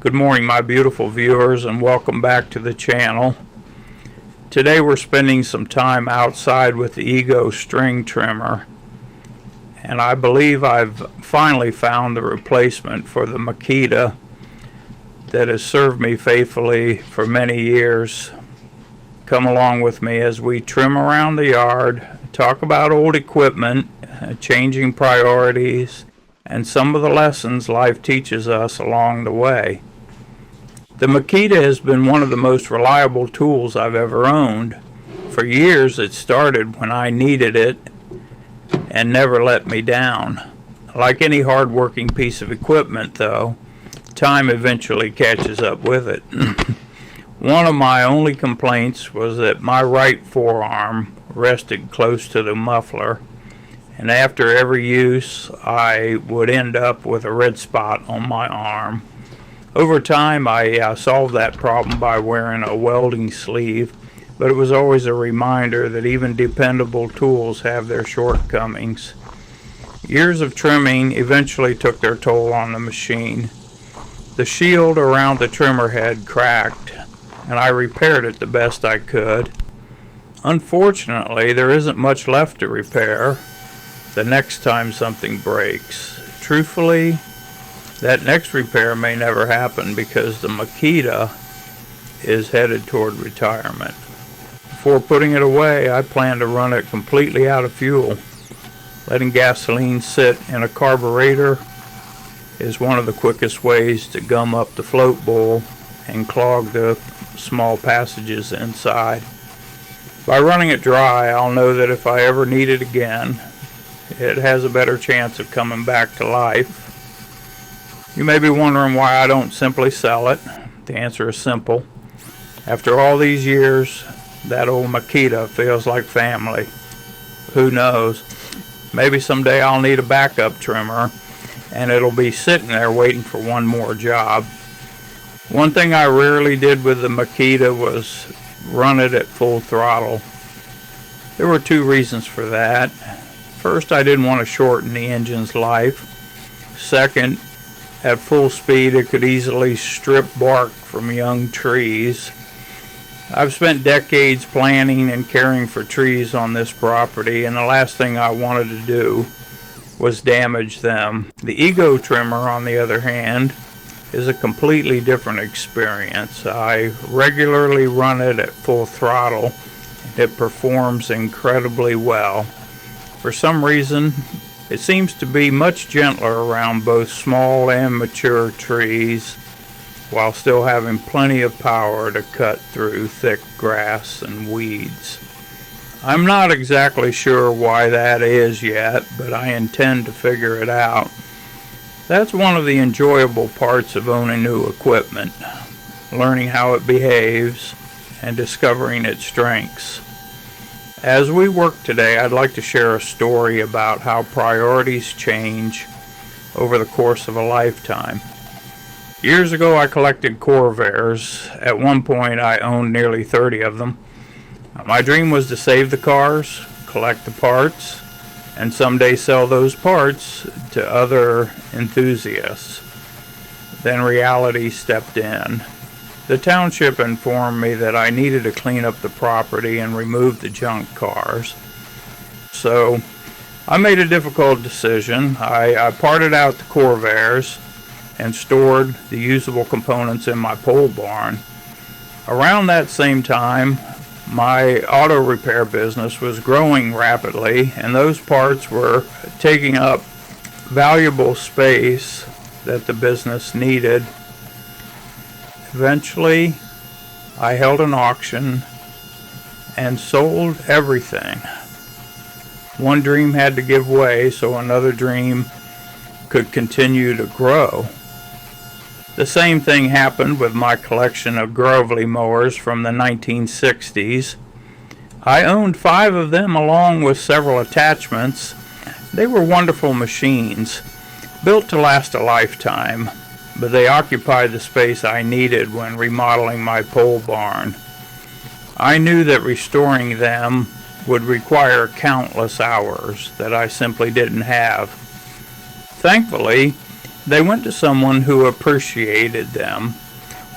Good morning, my beautiful viewers, and welcome back to the channel. Today we're spending some time outside with the Ego string trimmer, and I believe I've finally found the replacement for the Makita that has served me faithfully for many years. Come along with me as we trim around the yard, talk about old equipment, changing priorities, and some of the lessons life teaches us along the way. The Makita has been one of the most reliable tools I've ever owned. For years it started when I needed it and never let me down. Like any hard-working piece of equipment, though, time eventually catches up with it. One of my only complaints was that my right forearm rested close to the muffler, and after every use I would end up with a red spot on my arm. Over time I solved that problem by wearing a welding sleeve, but it was always a reminder that even dependable tools have their shortcomings. Years of trimming eventually took their toll on the machine. The shield around the trimmer head cracked, and I repaired it the best I could. Unfortunately, there isn't much left to repair the next time something breaks. Truthfully, that next repair may never happen because the Makita is headed toward retirement. Before putting it away, I plan to run it completely out of fuel. Letting gasoline sit in a carburetor is one of the quickest ways to gum up the float bowl and clog the small passages inside. By running it dry, I'll know that if I ever need it again, it has a better chance of coming back to life. You may be wondering why I don't simply sell it. The answer is simple. After all these years, that old Makita feels like family. Who knows? Maybe someday I'll need a backup trimmer, and it'll be sitting there waiting for one more job. One thing I rarely did with the Makita was run it at full throttle. There were two reasons for that. First, I didn't want to shorten the engine's life. Second, at full speed it could easily strip bark from young trees. I've spent decades planning and caring for trees on this property, and the last thing I wanted to do was damage them. The Ego trimmer, on the other hand, is a completely different experience. I regularly run it at full throttle. It performs incredibly well. For some reason, it seems to be much gentler around both small and mature trees, while still having plenty of power to cut through thick grass and weeds. I'm not exactly sure why that is yet, but I intend to figure it out. That's one of the enjoyable parts of owning new equipment, learning how it behaves and discovering its strengths. As we work today, I'd like to share a story about how priorities change over the course of a lifetime. Years ago, I collected Corvairs. At one point, I owned nearly 30 of them. My dream was to save the cars, collect the parts, and someday sell those parts to other enthusiasts. Then reality stepped in. The township informed me that I needed to clean up the property and remove the junk cars. So I made a difficult decision. I parted out the Corvairs and stored the usable components in my pole barn. Around that same time, my auto repair business was growing rapidly, and those parts were taking up valuable space that the business needed. Eventually, I held an auction and sold everything. One dream had to give way so another dream could continue to grow. The same thing happened with my collection of Grovely mowers from the 1960s. I owned 5 of them along with several attachments. They were wonderful machines, built to last a lifetime, but they occupied the space I needed when remodeling my pole barn. I knew that restoring them would require countless hours that I simply didn't have. Thankfully, They went to someone who appreciated them.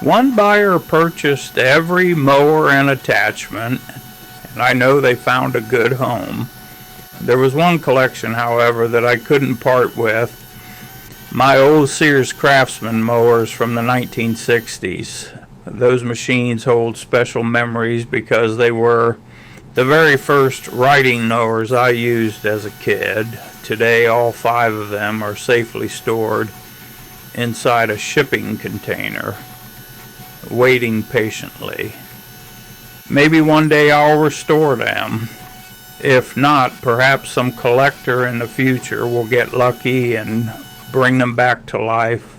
One buyer purchased every mower and attachment, and I know they found a good home. There was one collection, however, that I couldn't part with. My old Sears Craftsman mowers from the 1960s. Those machines hold special memories because they were the very first riding mowers I used as a kid. Today, all 5 of them are safely stored inside a shipping container, waiting patiently. Maybe one day I'll restore them. If not, perhaps some collector in the future will get lucky and bring them back to life.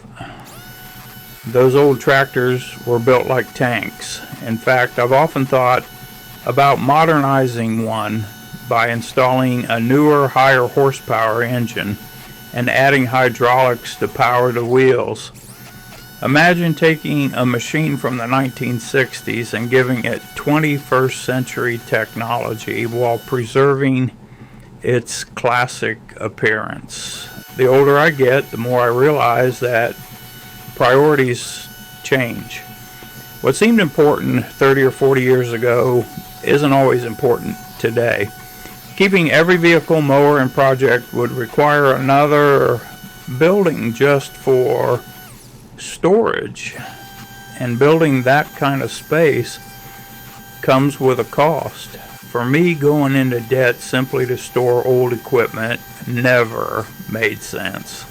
Those old tractors were built like tanks. In fact, I've often thought about modernizing one by installing a newer, higher horsepower engine and adding hydraulics to power the wheels. Imagine taking a machine from the 1960s and giving it 21st century technology while preserving its classic appearance. The older I get, the more I realize that priorities change. What seemed important 30 or 40 years ago isn't always important today. Keeping every vehicle, mower, and project would require another building just for storage, and building that kind of space comes with a cost. For me, going into debt simply to store old equipment never made sense.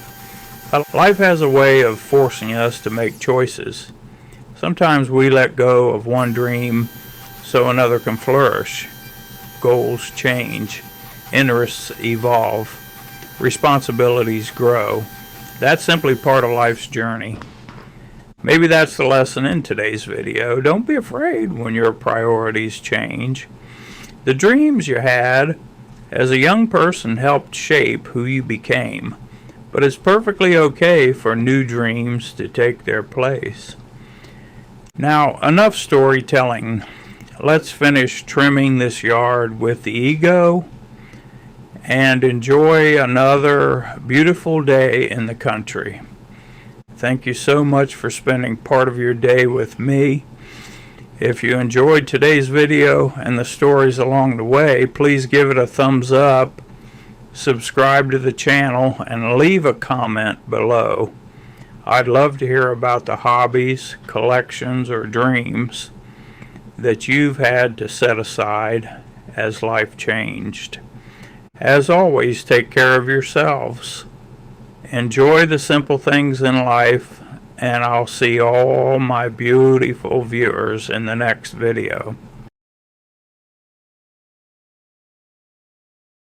Life has a way of forcing us to make choices. Sometimes we let go of one dream so another can flourish. Goals change, interests evolve, responsibilities grow. That's simply part of life's journey. Maybe that's the lesson in today's video. Don't be afraid when your priorities change. The dreams you had as a young person helped shape who you became, but it's perfectly okay for new dreams to take their place. Now, enough storytelling. Let's finish trimming this yard with the ego and enjoy another beautiful day in the country. Thank you so much for spending part of your day with me. If you enjoyed today's video and the stories along the way, please give it a thumbs up, subscribe to the channel, and leave a comment below. I'd love to hear about the hobbies, collections, or dreams that you've had to set aside as life changed. As always, take care of yourselves. Enjoy the simple things in life, and I'll see all my beautiful viewers in the next video.